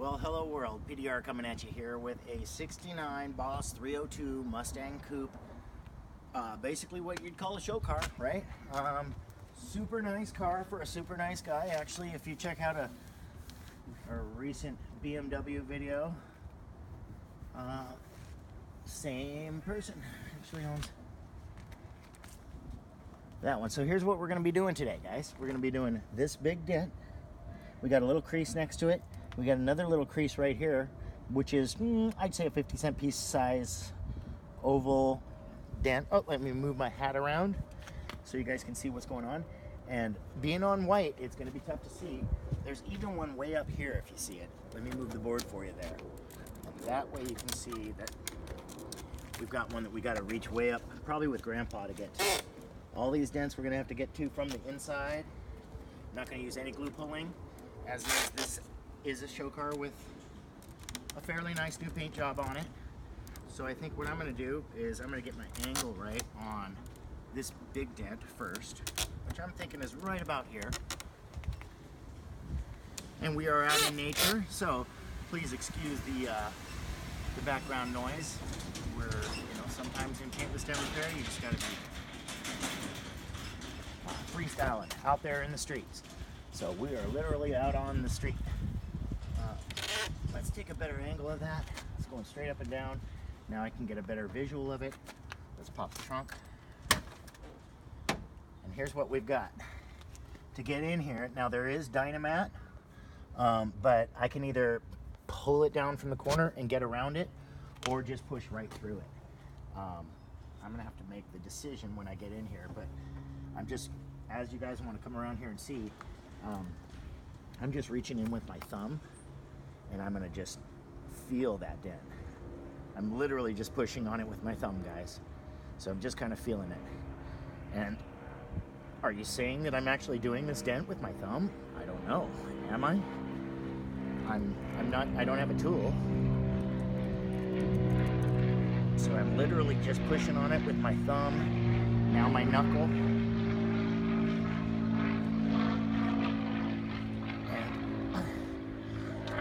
Well, hello world, PDR coming at you here with a 69 Boss 302 Mustang Coupe. Basically what you'd call a show car, right? Super nice car for a super nice guy. Actually, if you check out a recent BMW video, same person actually owns that one. So here's what we're going to be doing today, guys. We're going to be doing this big dent. We got a little crease next to it. We got another little crease right here, which is, I'd say a 50-cent piece size oval dent. Oh, let me move my hat around so you guys can see what's going on. And being on white, it's going to be tough to see. There's even one way up here if you see it. Let me move the board for you there. And that way you can see that we've got one that we got to reach way up, probably with Grandpa to get to. All these dents we're going to have to get to from the inside. I'm not going to use any glue pulling, as this is a show car with a fairly nice new paint job on it. So I think what I'm going to do is I'm going to get my angle right on this big dent first, which I'm thinking is right about here. And we are out in nature, so please excuse the background noise. We're, sometimes in Peterson-Dent-Repair, you just got to be freestyling out there in the streets. So we are literally out on the street. Let's take a better angle of that. It's going straight up and down. Now I can get a better visual of it. Let's pop the trunk. And here's what we've got. To get in here, now there is Dynamat, but I can either pull it down from the corner and get around it, or just push right through it. I'm gonna have to make the decision when I get in here, but I'm just, as you guys want to come around here and see, I'm just reaching in with my thumb, and I'm gonna just feel that dent. I'm literally just pushing on it with my thumb, guys. So I'm just kind of feeling it. And are you saying that I'm actually doing this dent with my thumb? I don't know. Am I? I'm not. I don't have a tool. So I'm literally just pushing on it with my thumb. Now my knuckle.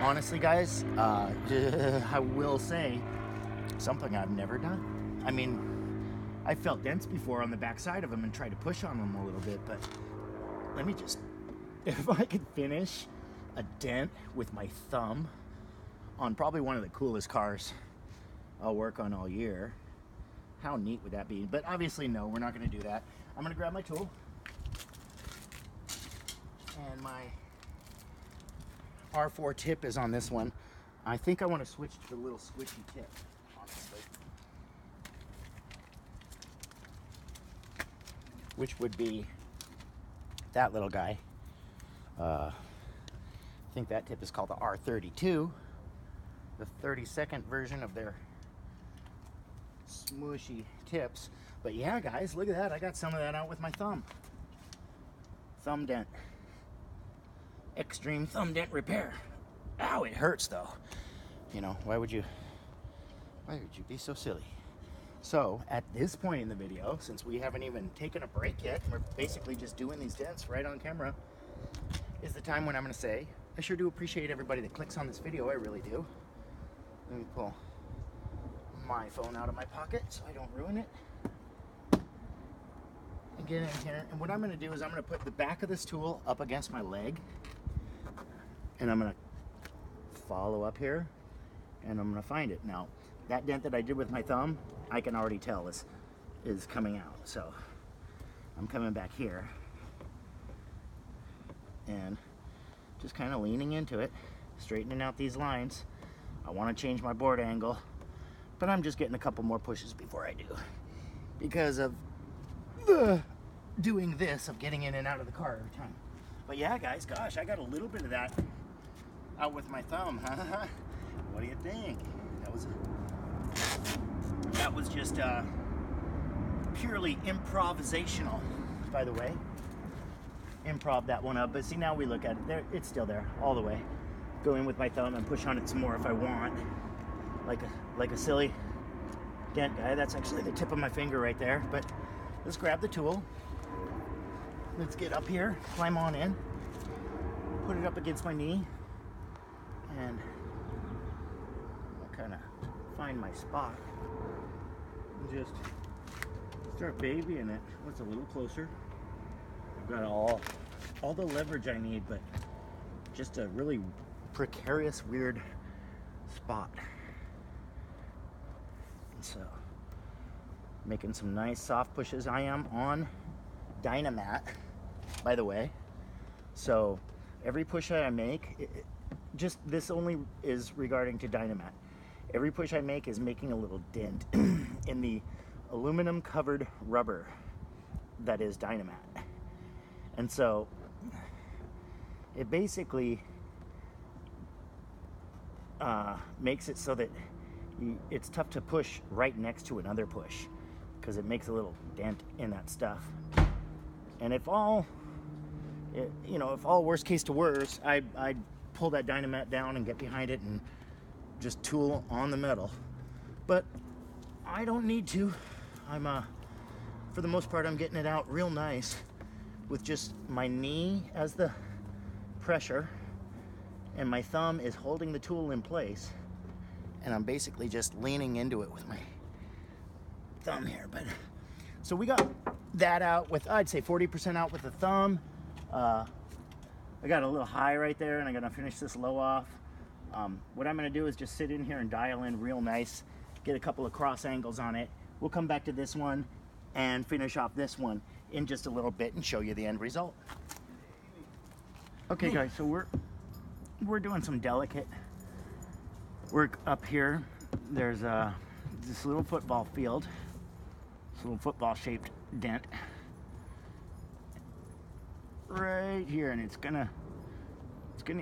Honestly, guys, I will say something I've never done. I mean, I felt dents before on the back side of them and tried to push on them a little bit, but let me just, if I could finish a dent with my thumb on probably one of the coolest cars I'll work on all year, how neat would that be? But obviously, no, we're not going to do that. I'm going to grab my tool and my R4 tip is on this one. I think I want to switch to the little squishy tip, honestly. Which would be that little guy. I think that tip is called the R32, the 32nd version of their smushy tips. But yeah, guys, look at that. I got some of that out with my thumb. Thumb dent. Extreme thumb dent repair. Ow, it hurts though. Why would you be so silly? So at this point in the video, since we haven't even taken a break yet, we're basically just doing these dents right on camera, is the time when I'm going to say, I sure do appreciate everybody that clicks on this video. I really do. Let me pull my phone out of my pocket so I don't ruin it. And get in here. And what I'm going to do is I'm going to put the back of this tool up against my leg. And I'm going to follow up here, and I'm going to find it. Now, that dent that I did with my thumb, I can already tell is coming out. So I'm coming back here and just kind of leaning into it, straightening out these lines. I want to change my board angle, but I'm just getting a couple more pushes before I do, because of the doing this, of getting in and out of the car every time. But yeah, guys, gosh, I got a little bit of that out with my thumb. What do you think? That was just purely improvisational, by the way. Improv that one up, but see, now we look at it, there, it's still there all the way. Go in with my thumb and push on it some more if I want, like a silly dent guy. That's actually the tip of my finger right there. But let's grab the tool. Let's get up here, climb on in, put it up against my knee, and kind of find my spot and just start babying it. What's a little closer? I've got all the leverage I need, but just a really precarious, weird spot. And so, making some nice soft pushes. I am on Dynamat, by the way. So every push that I make, just this only is regarding to Dynamat. Every push I make is making a little dent in the aluminum covered rubber that is Dynamat. And so it basically makes it so that it's tough to push right next to another push, because it makes a little dent in that stuff. And if all worst case to worst, I'd pull that Dynamat down and get behind it and just tool on the metal. But I don't need to. I'm for the most part, I'm getting it out real nice with just my knee as the pressure, and my thumb is holding the tool in place, and I'm basically just leaning into it with my thumb here. But so we got that out with, I'd say 40% out with the thumb. I got a little high right there, and I'm gonna finish this low off. What I'm gonna do is just sit in here and dial in real nice, get a couple of cross angles on it. We'll come back to this one and finish off this one in just a little bit and show you the end result. Okay guys, so we're doing some delicate work up here. There's this little football field, this little football shaped dent right here, and it's gonna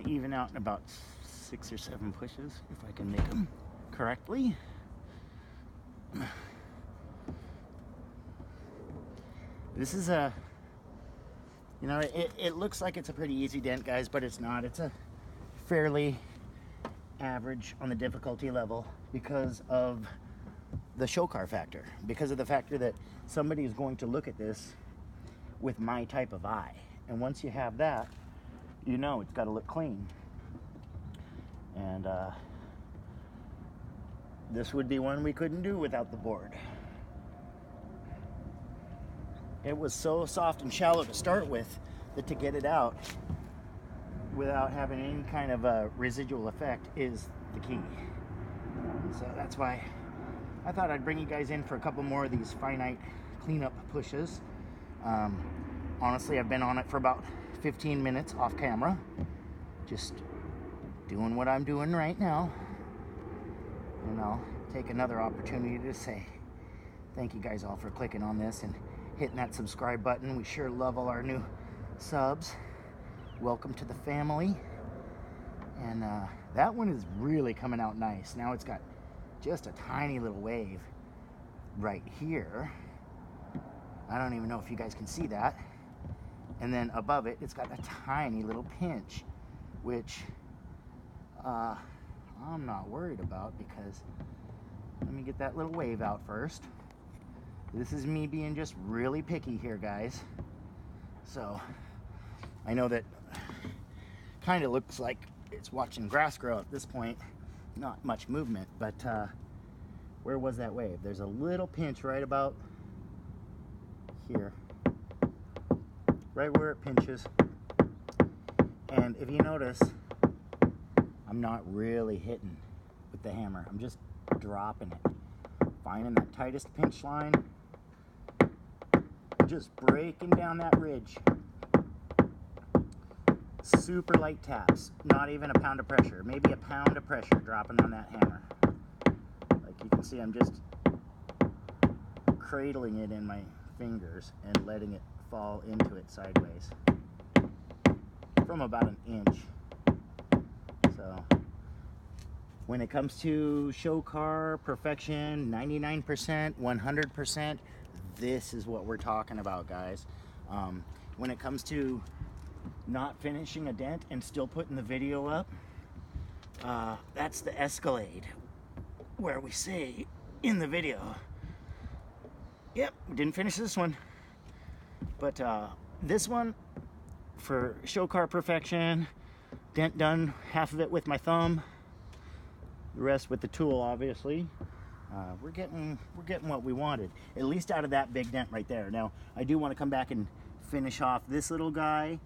even out in about 6 or 7 pushes if I can make them correctly. This is a, it looks like it's a pretty easy dent, guys, but it's not. It's a fairly average on the difficulty level because of the show car factor, because of the factor that somebody is going to look at this with my type of eye. And once you have that, it's got to look clean. And this would be one we couldn't do without the board. It was so soft and shallow to start with that to get it out without having any kind of a residual effect is the key. So that's why I thought I'd bring you guys in for a couple more of these finite cleanup pushes. Honestly, I've been on it for about 15 minutes off camera, just doing what I'm doing right now. And I'll take another opportunity to say thank you guys all for clicking on this and hitting that subscribe button. We sure love all our new subs. Welcome to the family. And that one is really coming out nice. Now it's got just a tiny little wave right here. I don't even know if you guys can see that. And then above it, it's got a tiny little pinch, which I'm not worried about, because let me get that little wave out first. This is me being just really picky here, guys. So I know that kind of looks like it's watching grass grow at this point. Not much movement, but where was that wave? There's a little pinch right about here, right where it pinches. And if you notice, I'm not really hitting with the hammer. I'm just dropping it, finding that tightest pinch line, just breaking down that ridge. Super light taps, not even a pound of pressure, maybe a pound of pressure dropping on that hammer. Like you can see, I'm just cradling it in my fingers and letting it fall into it sideways from about an inch. So when it comes to show car perfection, 99%, 100%, this is what we're talking about, guys. When it comes to not finishing a dent and still putting the video up, that's the Escalade, where we say in the video, yep, we didn't finish this one, but this one for show car perfection, dent done, half of it with my thumb, The rest with the tool, obviously. We're getting what we wanted, at least out of that big dent right there. Now, I do want to come back and finish off this little guy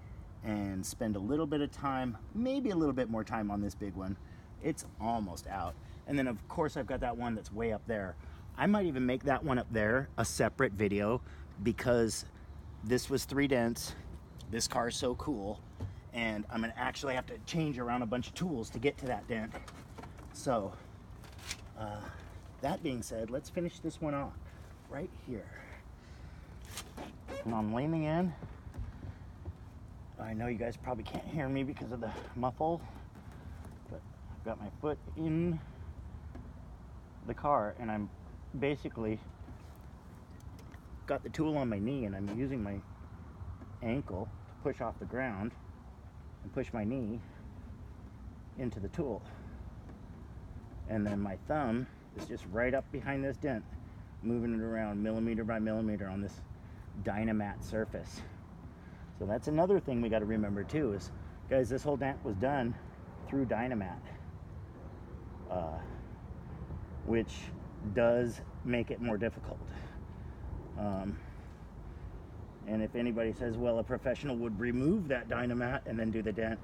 and spend a little bit of time, maybe a little bit more time on this big one. It's almost out. And then of course I've got that one that's way up there. I might even make that one up there a separate video, because this was 3 dents. This car is so cool, and I'm gonna actually have to change around a bunch of tools to get to that dent. So that being said, let's finish this one off right here. And I'm leaning in. I know you guys probably can't hear me because of the muffle, but I've got my foot in the car and I'm basically got the tool on my knee, and I'm using my ankle to push off the ground and push my knee into the tool. And then my thumb is just right up behind this dent, moving it around millimeter by millimeter on this Dynamat surface. So that's another thing we got to remember too, is, guys, this whole dent was done through Dynamat, which does make it more difficult. And if anybody says, well, a professional would remove that Dynamat and then do the dent,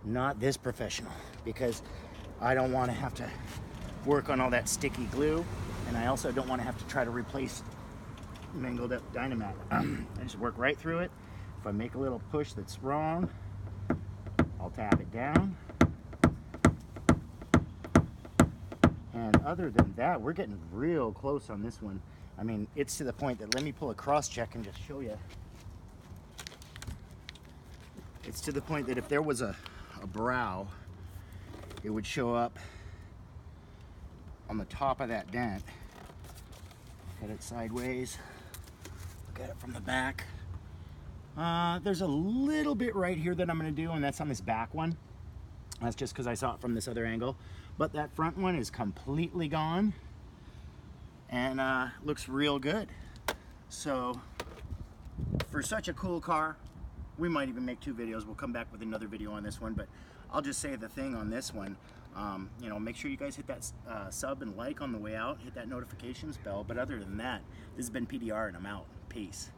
not this professional, because I don't want to have to work on all that sticky glue, and I also don't want to have to try to replace mangled up Dynamat. I just work right through it. If I make a little push that's wrong, I'll tap it down. And other than that, we're getting real close on this one. I mean, it's to the point that, let me pull a cross check and just show you. It's to the point that if there was a brow, it would show up on the top of that dent. Look at it sideways. Look at it from the back. There's a little bit right here that I'm going to do, and that's on this back one. That's just because I saw it from this other angle. But that front one is completely gone, and looks real good. So for such a cool car, we might even make 2 videos. We'll come back with another video on this one, but I'll just say the thing on this one, you know, make sure you guys hit that sub and like on the way out, hit that notifications bell. But other than that, this has been PDR, and I'm out. Peace.